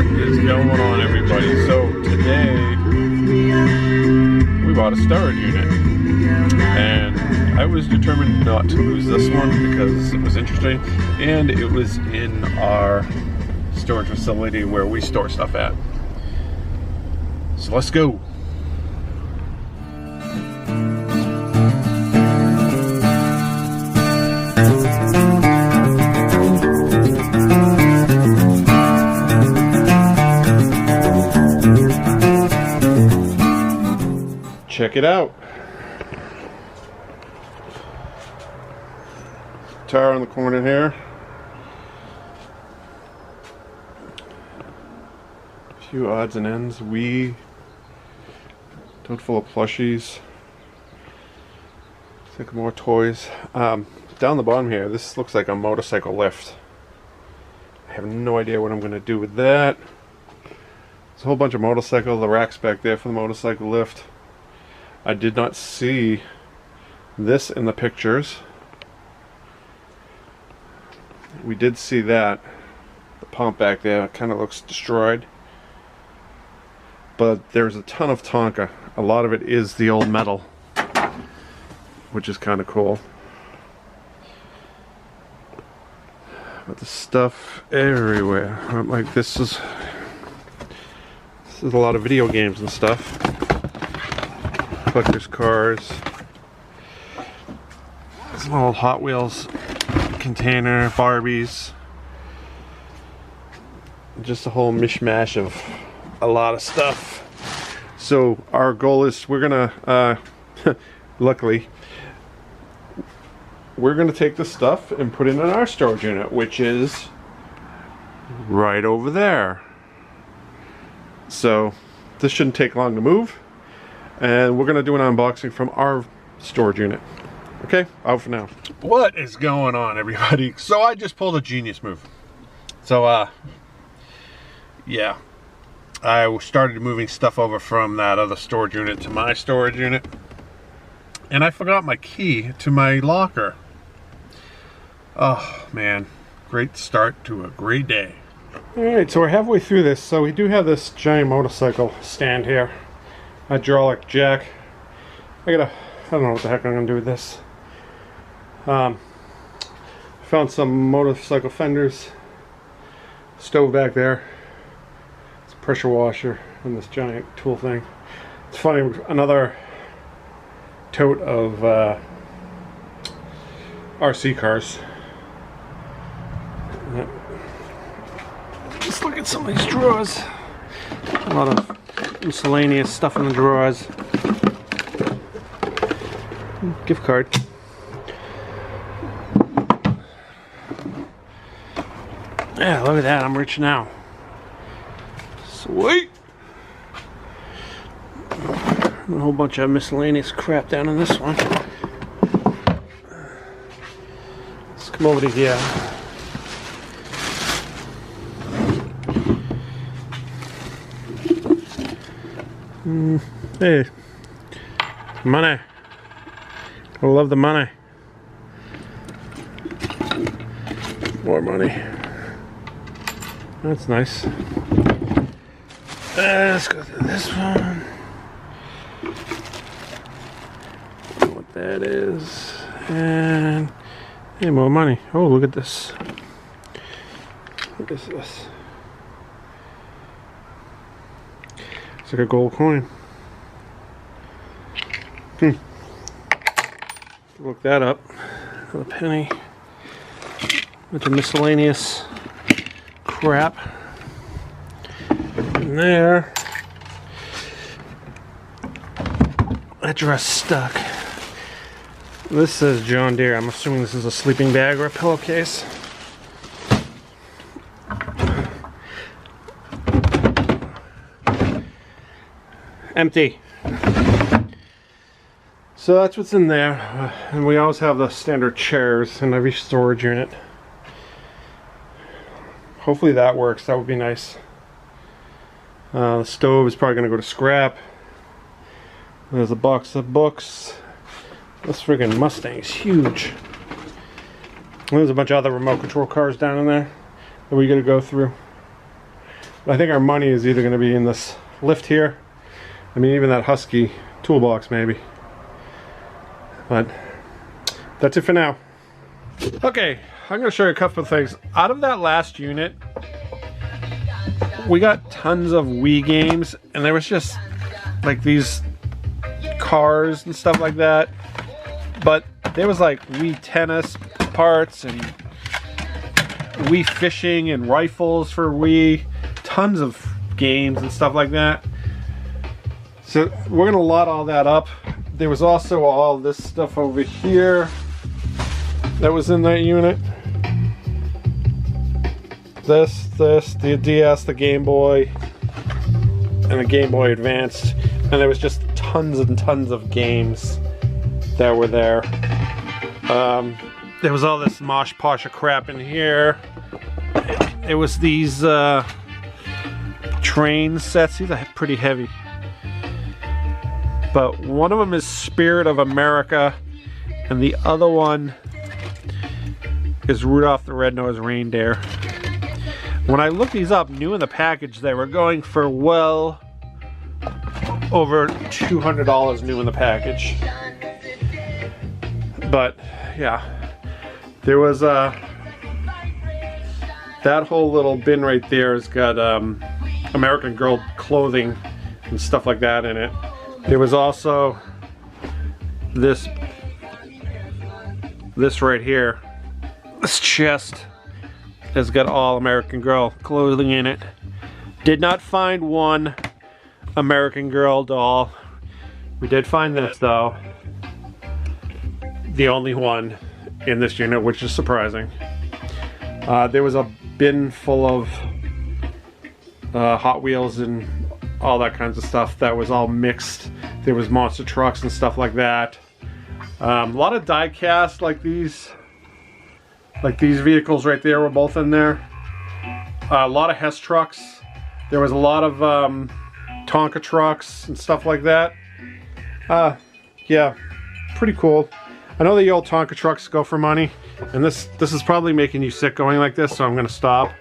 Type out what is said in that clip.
What is going on, everybody? So today we bought a storage unit, and I was determined not to lose this one because it was interesting and it was in our storage facility where we store stuff at. So let's go. Check it out. Tower in the corner here. A few odds and ends. Tote full of plushies. I think more toys. Down the bottom here, this looks like a motorcycle lift. I have no idea what I'm going to do with that. There's a whole bunch of motorcycle. The rack's back there for the motorcycle lift. I did not see this in the pictures. We did see that. The pump back there kind of looks destroyed. But there's a ton of Tonka. A lot of it is the old metal, which is kind of cool. But the stuff everywhere. Like this is a lot of video games and stuff. Collector's cars. There's a little Hot Wheels container, Barbies. Just a whole mishmash of a lot of stuff. So our goal is we're gonna luckily we're gonna take this stuff and put it in our storage unit, which is right over there. So this shouldn't take long to move. And we're going to do an unboxing from our storage unit. Okay, out for now. What is going on, everybody? So I just pulled a genius move. So, yeah. I started moving stuff over from that other storage unit to my storage unit. And I forgot my key to my locker. Oh, man. Great start to a great day. Alright, so we're halfway through this. So we do have this giant motorcycle stand here. Hydraulic jack. I don't know what the heck I'm gonna do with this. Found some motorcycle fenders. Stove back there. It's a pressure washer and this giant tool thing. It's funny, another tote of RC cars. Let's look at some of these drawers. A lot of miscellaneous stuff in the drawers. Gift card. Yeah, look at that. I'm rich now. Sweet. A whole bunch of miscellaneous crap down in this one. Let's come over to here. Hey, money. I love the money. More money. That's nice. Let's go through this one. What that is. And hey, more money. Oh, look at this. What is this? It's like a gold coin. Look that up. A penny. Bunch of miscellaneous crap in there. That dress stuck. This says John Deere. I'm assuming this is a sleeping bag or a pillowcase. Empty. So that's what's in there, and we always have the standard chairs in every storage unit. Hopefully that works. That would be nice. The stove is probably going to go to scrap. There's a box of books. This friggin' Mustang's huge. There's a bunch of other remote control cars down in there that we got to go through. I think our money is either going to be in this lift here. I mean, even that Husky toolbox maybe. But that's it for now. Okay, I'm going to show you a couple of things. Out of that last unit, we got tons of Wii games, and there was just like these cars and stuff like that. But there was like Wii tennis parts and Wii fishing and rifles for Wii. Tons of games and stuff like that. So we're gonna lot all that up. There was also all this stuff over here that was in that unit. This, the DS, the Game Boy, and the Game Boy Advanced. And there was just tons and tons of games that were there. There was all this mosh posh of crap in here. It was these train sets. These are pretty heavy. But one of them is Spirit of America, and the other one is Rudolph the Red-Nosed Reindeer. When I looked these up, new in the package, they were going for well over $200 new in the package. But yeah, there was that whole little bin right there has got American Girl clothing and stuff like that in it. There was also this right here. This chest has got all American Girl clothing in it. Did not find one American Girl doll. We did find this though. The only one in this unit, which is surprising. There was a bin full of Hot Wheels and all that kinds of stuff that was all mixed. There was monster trucks and stuff like that. A lot of die cast like these vehicles right there were both in there. A lot of Hess trucks. There was a lot of Tonka trucks and stuff like that. Yeah, pretty cool. I know the old Tonka trucks go for money, and this is probably making you sick going like this, so I'm gonna stop.